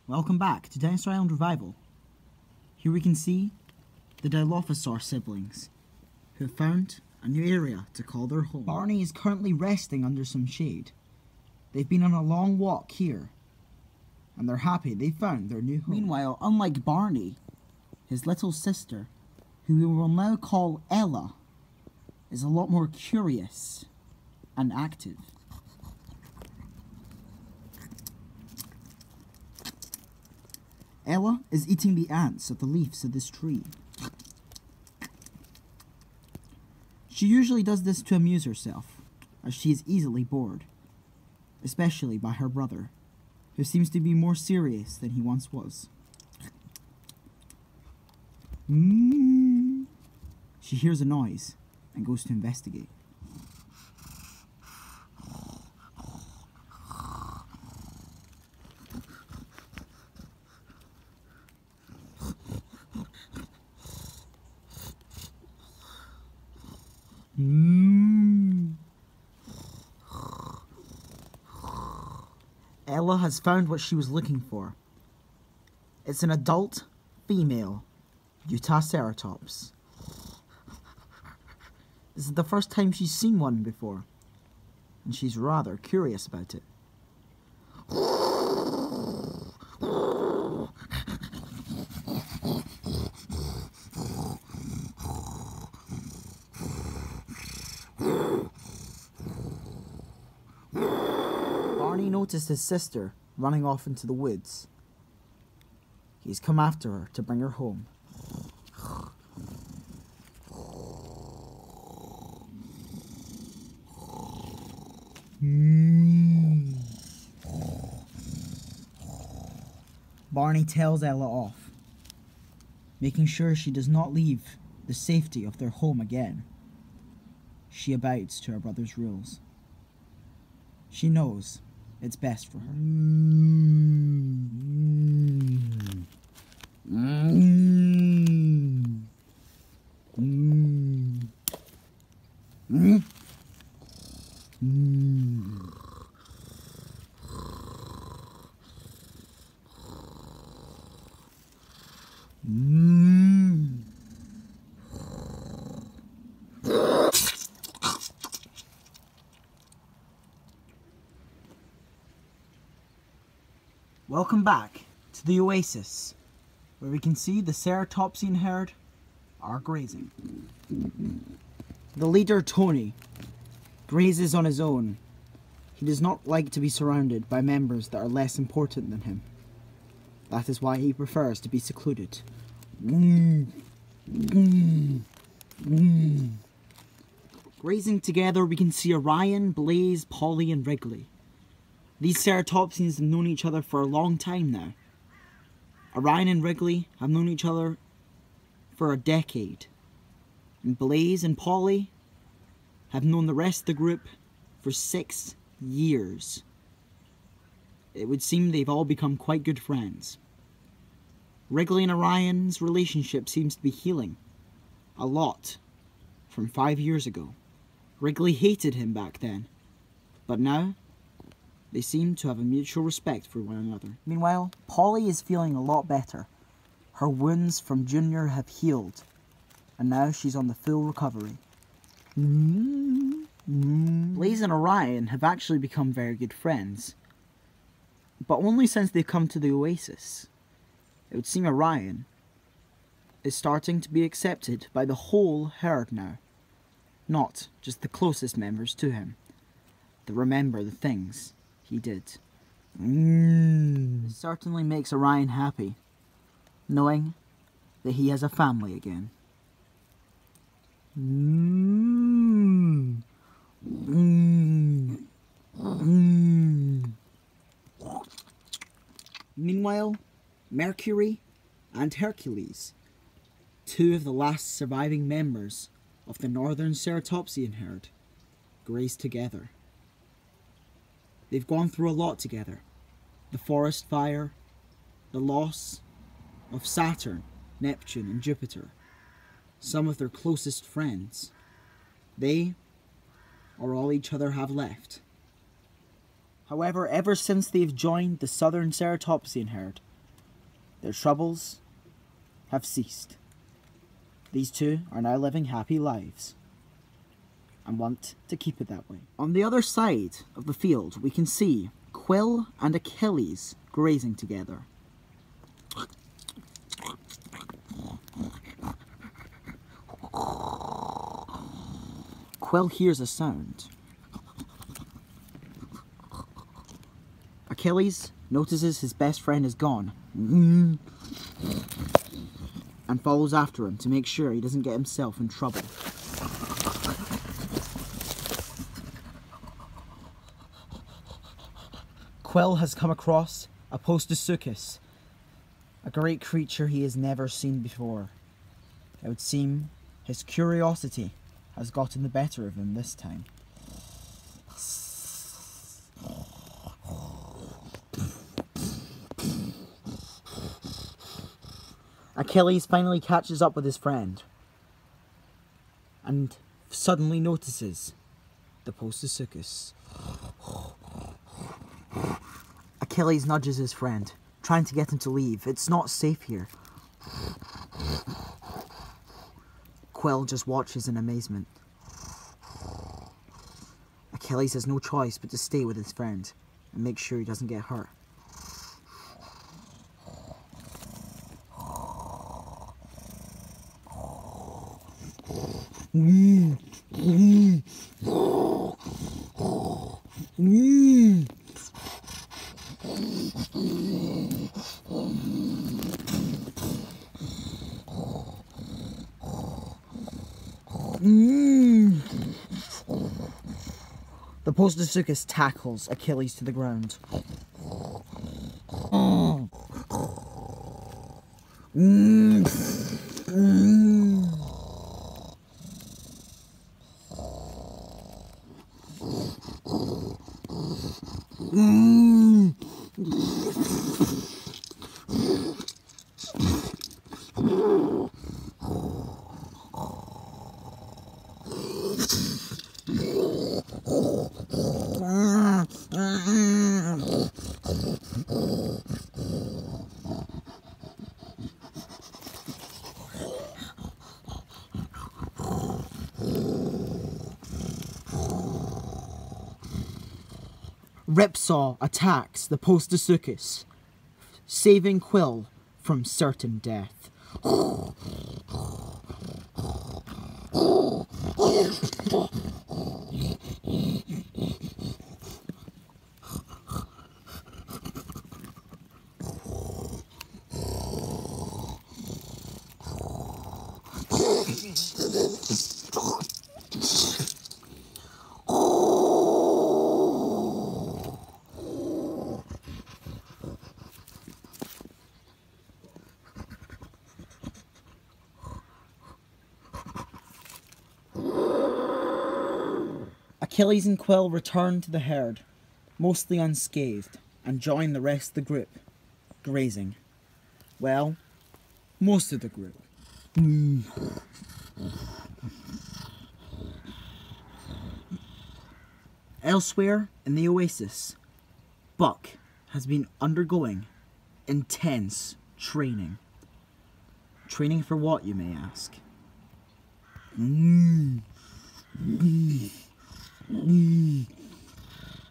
Welcome back to Dinosaur Island Revival. Here we can see the Dilophosaur siblings, who have found a new area to call their home. Barney is currently resting under some shade. They've been on a long walk here, and they're happy they found their new home. Meanwhile, unlike Barney, his little sister, who we will now call Ella, is a lot more curious and active. Ella is eating the ants of the leaves of this tree. She usually does this to amuse herself, as she is easily bored, especially by her brother, who seems to be more serious than he once was. She hears a noise and goes to investigate. Ella has found what she was looking for. It's an adult female Utaceratops. This is the first time she's seen one before, and she's rather curious about it. Barney noticed his sister running off into the woods. He's come after her to bring her home. Barney tails Ella off, making sure she does not leave the safety of their home again. She abides to her brother's rules. She knows it's best for her. Welcome back to the oasis, where we can see the ceratopsian herd are grazing. The leader, Tony, grazes on his own. He does not like to be surrounded by members that are less important than him. That is why he prefers to be secluded. Grazing together, we can see Orion, Blaze, Polly, and Wrigley. These ceratopsians have known each other for a long time now. Orion and Wrigley have known each other for a decade. And Blaze and Polly have known the rest of the group for 6 years. It would seem they've all become quite good friends. Wrigley and Orion's relationship seems to be healing a lot from 5 years ago. Wrigley hated him back then, but now they seem to have a mutual respect for one another. Meanwhile, Polly is feeling a lot better. Her wounds from Junior have healed, and now she's on the full recovery. Blaze and Orion have actually become very good friends, but only since they've come to the oasis. It would seem Orion is starting to be accepted by the whole herd now, not just the closest members to him, that remember the things he did. It certainly makes Orion happy, knowing that he has a family again. Meanwhile, Mercury and Hercules, two of the last surviving members of the northern ceratopsian herd, graze together. They've gone through a lot together. The forest fire, the loss of Saturn, Neptune, and Jupiter, some of their closest friends. They are all each other have left. However, ever since they've joined the southern ceratopsian herd, Their troubles have ceased. These two are now living happy lives and want to keep it that way. On the other side of the field, we can see Quill and Achilles grazing together. Quill hears a sound. Achilles notices his best friend is gone and follows after him to make sure he doesn't get himself in trouble. Quill has come across a Postosuchus, a great creature he has never seen before. It would seem his curiosity has gotten the better of him this time. Achilles finally catches up with his friend and suddenly notices the Postosuchus. Achilles nudges his friend, trying to get him to leave. It's not safe here. Quill just watches in amazement. Achilles has no choice but to stay with his friend and make sure he doesn't get hurt. The Postosuchus tackles Achilles to the ground. Ripsaw attacks the Postosuchus, saving Quill from certain death. Achilles and Quill return to the herd, mostly unscathed, and join the rest of the group, grazing. Well, most of the group. Elsewhere in the oasis, Buck has been undergoing intense training. Training for what, you may ask?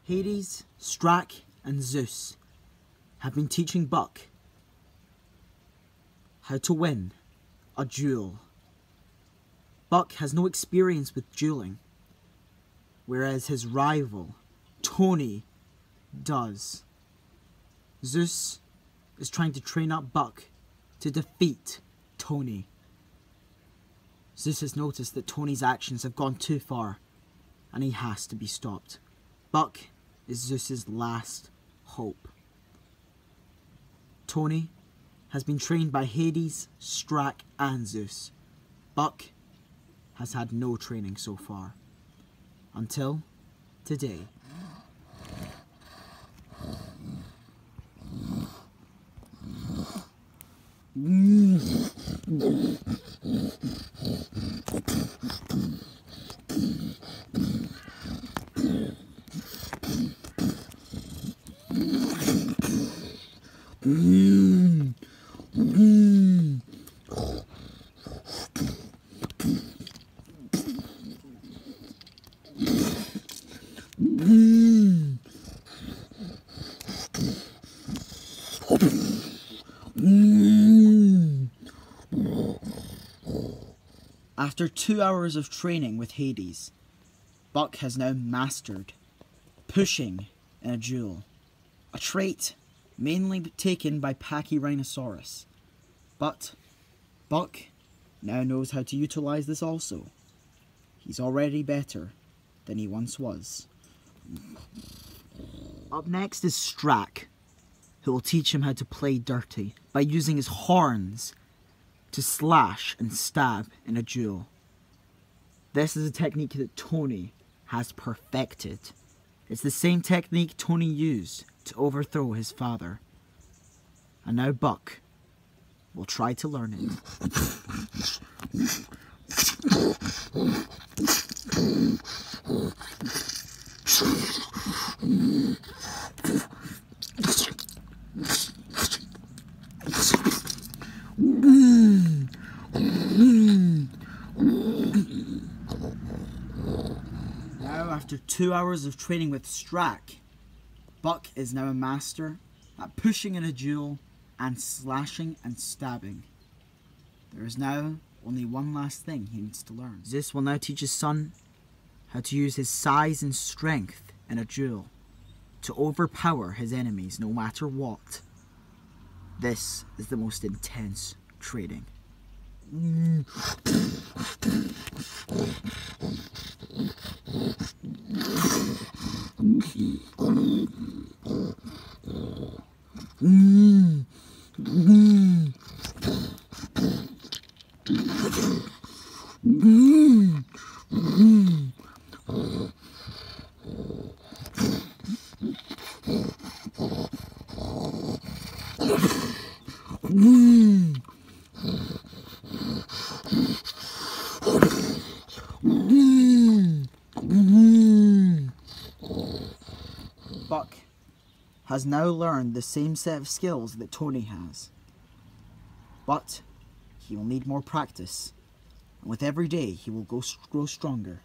Hades, Strack, and Zeus have been teaching Buck how to win a duel. Buck has no experience with dueling, whereas his rival, Tony, does. Zeus is trying to train up Buck to defeat Tony. Zeus has noticed that Tony's actions have gone too far, and he has to be stopped. Buck is Zeus's last hope. Tony has been trained by Hades, Strack, and Zeus. Buck has had no training so far. Until today. After 2 hours of training with Hades, Buck has now mastered pushing in a duel, a trait mainly taken by Pachyrhinosaurus. But Buck now knows how to utilize this also. He's already better than he once was. Up next is Strack, who will teach him how to play dirty by using his horns to slash and stab in a duel. This is a technique that Tony has perfected. It's the same technique Tony used to overthrow his father. And now Buck will try to learn it. Now, after 2 hours of training with Strack, Buck is now a master at pushing in a duel and slashing and stabbing. There is now only one last thing he needs to learn. Zeus will now teach his son how to use his size and strength in a duel to overpower his enemies no matter what. This is the most intense training. Buck has now learned the same set of skills that Tony has, but he will need more practice, and with every day he will grow stronger.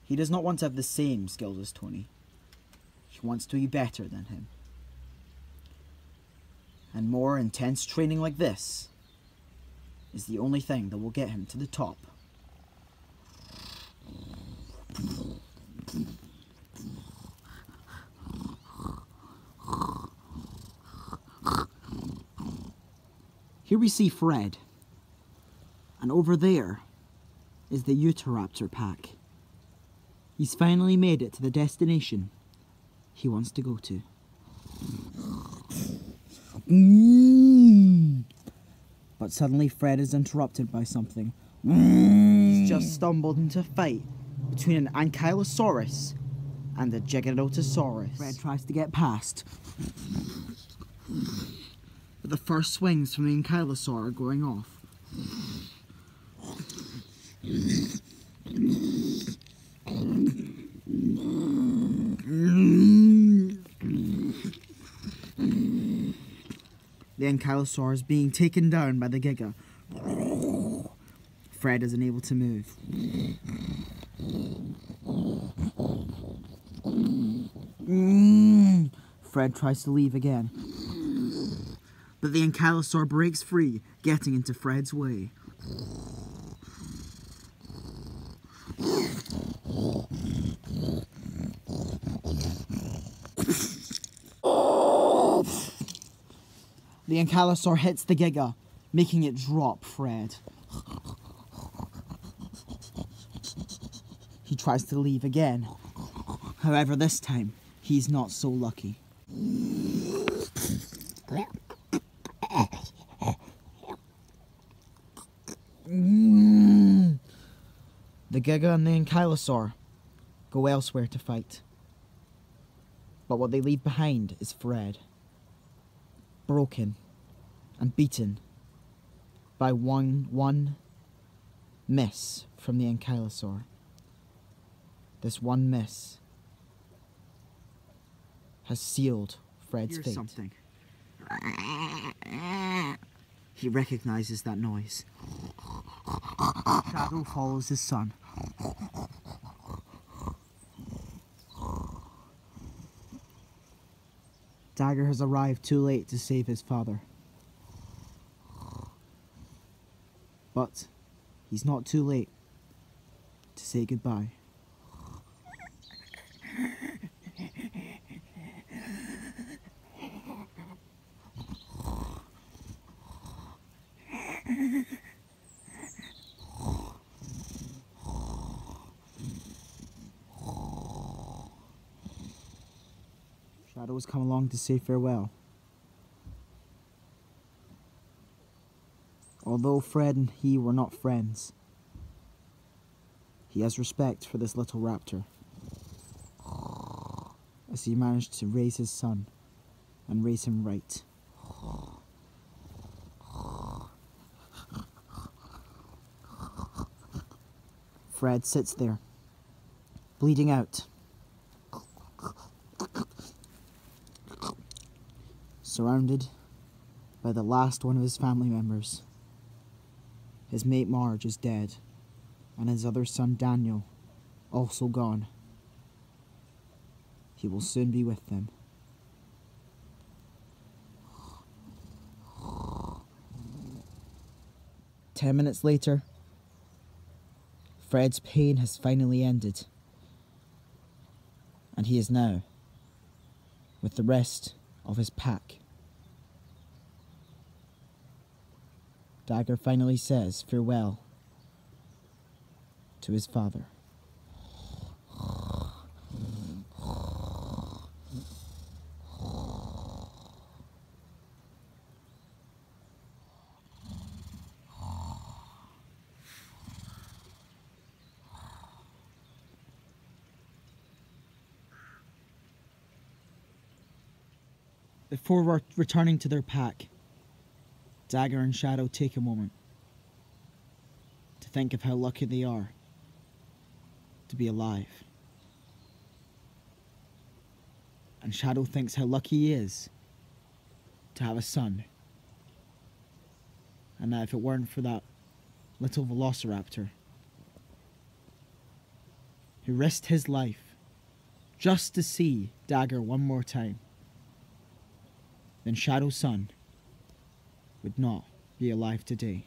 He does not want to have the same skills as Tony. He wants to be better than him. And more intense training like this is the only thing that will get him to the top. Here we see Fred, and over there is the Utahraptor pack. He's finally made it to the destination he wants to go to. But suddenly Fred is interrupted by something. He's just stumbled into a fight between an Ankylosaurus and a Giganotosaurus. Fred tries to get past, but the first swings from the Ankylosaur are going off. The Ankylosaur is being taken down by the Giga. Fred isn't able to move. Fred tries to leave again, but the Ankylosaur breaks free, getting into Fred's way. The Ankylosaur hits the Giga, making it drop Fred. He tries to leave again. However, this time, he's not so lucky. The Giga and the Ankylosaur go elsewhere to fight. But what they leave behind is Fred, broken and beaten by one miss from the Ankylosaur. This one miss has sealed Fred's fate. Something. He recognizes that noise. Shadow follows his son. Dagger has arrived too late to save his father. But he's not too late to say goodbye. Shadow has come along to say farewell. Although Fred and he were not friends, he has respect for this little raptor, as he managed to raise his son and raise him right. Fred sits there, bleeding out, surrounded by the last one of his family members. His mate Marge is dead, and his other son Daniel, also gone. He will soon be with them. "10 minutes later, Fred's pain has finally ended, and he is now with the rest of his pack. Dagger finally says farewell to his father. Before returning to their pack, Dagger and Shadow take a moment to think of how lucky they are to be alive. And Shadow thinks how lucky he is to have a son. And that if it weren't for that little velociraptor who risked his life just to see Dagger one more time, then Shadow's son would not be alive today.